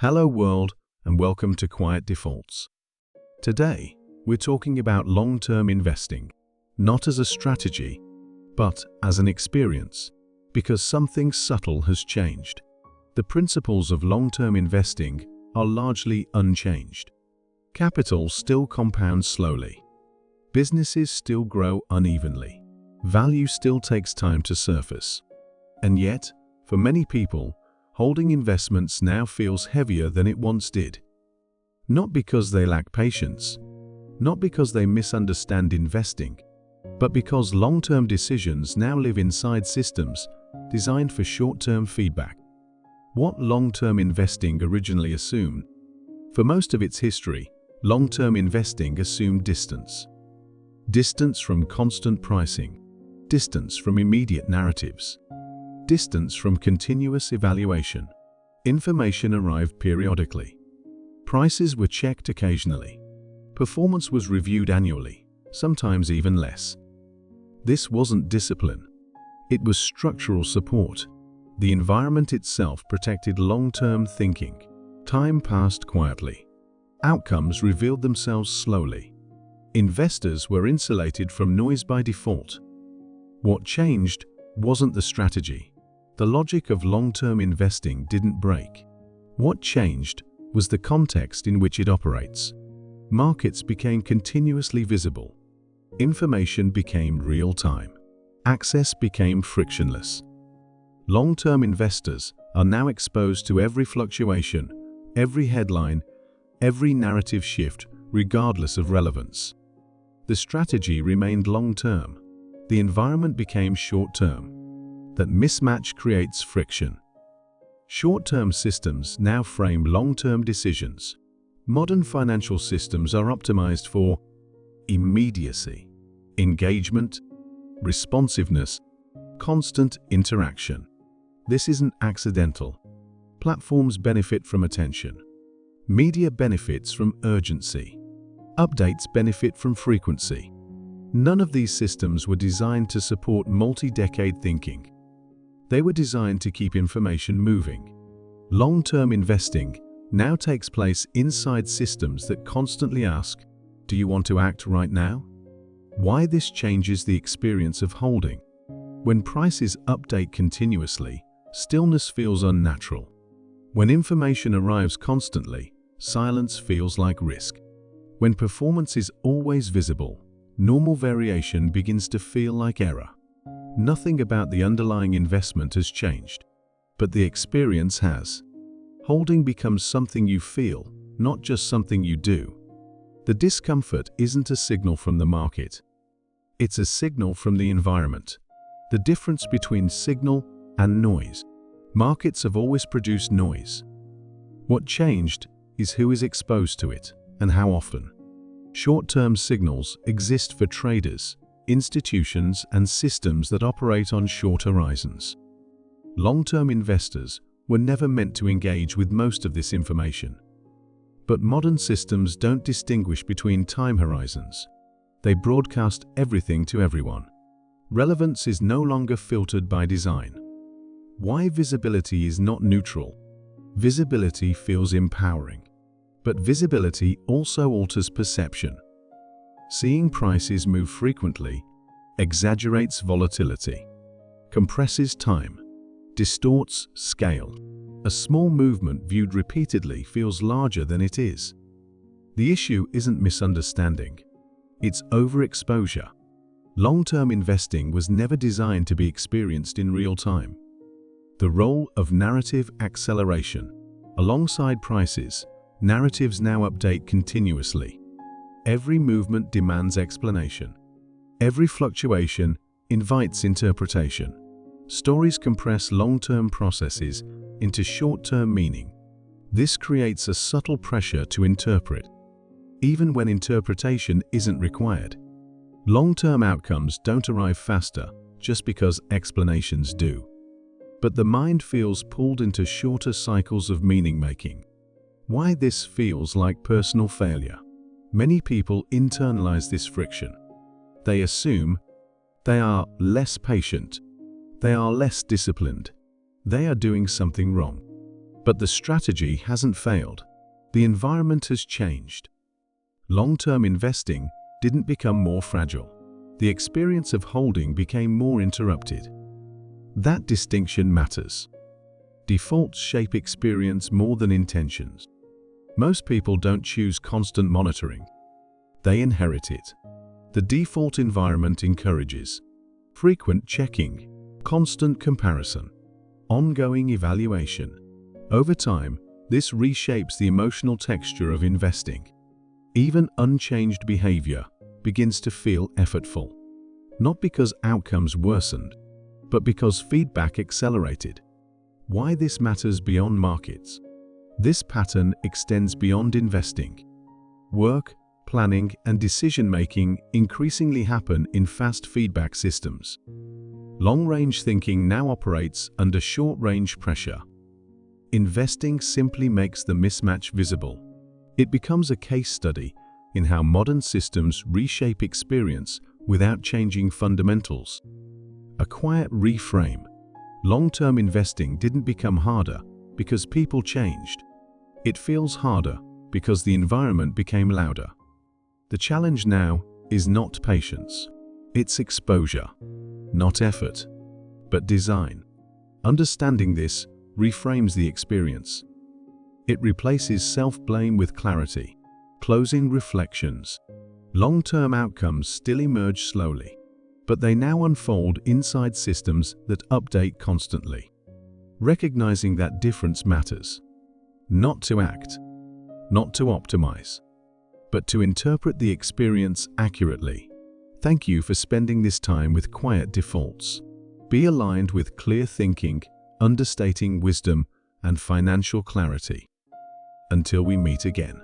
Hello world, and welcome to Quiet Defaults. Today, we're talking about long-term investing, not as a strategy, but as an experience, because something subtle has changed. The principles of long-term investing are largely unchanged. Capital still compounds slowly. Businesses still grow unevenly. Value still takes time to surface. And yet, for many people, holding investments now feels heavier than it once did. Not because they lack patience, not because they misunderstand investing, but because long-term decisions now live inside systems designed for short-term feedback. What long-term investing originally assumed? For most of its history, long-term investing assumed distance. Distance from constant pricing, distance from immediate narratives, distance from continuous evaluation. Information arrived periodically. Prices were checked occasionally. Performance was reviewed annually, sometimes even less. This wasn't discipline. It was structural support. The environment itself protected long-term thinking. Time passed quietly. Outcomes revealed themselves slowly. Investors were insulated from noise by default. What changed wasn't the strategy. The logic of long-term investing didn't break. What changed was the context in which it operates. Markets became continuously visible. Information became real-time. Access became frictionless. Long-term investors are now exposed to every fluctuation, every headline, every narrative shift, regardless of relevance. The strategy remained long-term. The environment became short-term. That mismatch creates friction. Short-term systems now frame long-term decisions. Modern financial systems are optimized for immediacy, engagement, responsiveness, constant interaction. This isn't accidental. Platforms benefit from attention. Media benefits from urgency. Updates benefit from frequency. None of these systems were designed to support multi-decade thinking. They were designed to keep information moving. Long-term investing now takes place inside systems that constantly ask, "Do you want to act right now?" Why this changes the experience of holding. When prices update continuously, stillness feels unnatural. When information arrives constantly, silence feels like risk. When performance is always visible, normal variation begins to feel like error. Nothing about the underlying investment has changed, but the experience has. Holding becomes something you feel, not just something you do. The discomfort isn't a signal from the market. It's a signal from the environment. The difference between signal and noise. Markets have always produced noise. What changed is who is exposed to it and how often. Short-term signals exist for traders, institutions, and systems that operate on short horizons. Long-term investors were never meant to engage with most of this information. But modern systems don't distinguish between time horizons. They broadcast everything to everyone. Relevance is no longer filtered by design. Why visibility is not neutral? Visibility feels empowering. But visibility also alters perception. Seeing prices move frequently exaggerates volatility, compresses time, distorts scale. A small movement viewed repeatedly feels larger than it is. The issue isn't misunderstanding, it's overexposure. Long-term investing was never designed to be experienced in real time. The role of narrative acceleration. Alongside prices, narratives now update continuously. Every movement demands explanation. Every fluctuation invites interpretation. Stories compress long-term processes into short-term meaning. This creates a subtle pressure to interpret, even when interpretation isn't required. Long-term outcomes don't arrive faster just because explanations do. But the mind feels pulled into shorter cycles of meaning-making. Why this feels like personal failure? Many people internalize this friction. They assume they are less patient, they are less disciplined, they are doing something wrong. But the strategy hasn't failed. The environment has changed. Long-term investing didn't become more fragile. The experience of holding became more interrupted. That distinction matters. Defaults shape experience more than intentions. Most people don't choose constant monitoring. They inherit it. The default environment encourages frequent checking, constant comparison, ongoing evaluation. Over time, this reshapes the emotional texture of investing. Even unchanged behavior begins to feel effortful, not because outcomes worsened, but because feedback accelerated. Why this matters beyond markets? This pattern extends beyond investing. Work, planning, and decision-making increasingly happen in fast feedback systems. Long-range thinking now operates under short-range pressure. Investing simply makes the mismatch visible. It becomes a case study in how modern systems reshape experience without changing fundamentals. A quiet reframe. Long-term investing didn't become harder because people changed. It feels harder because the environment became louder. The challenge now is not patience. It's exposure. Not effort, but design. Understanding this reframes the experience. It replaces self-blame with clarity. Closing reflections. Long-term outcomes still emerge slowly, but they now unfold inside systems that update constantly. Recognizing that difference matters. Not to act, not to optimize, but to interpret the experience accurately. Thank you for spending this time with Quiet Defaults. Be aligned with clear thinking, understating wisdom, and financial clarity. Until we meet again.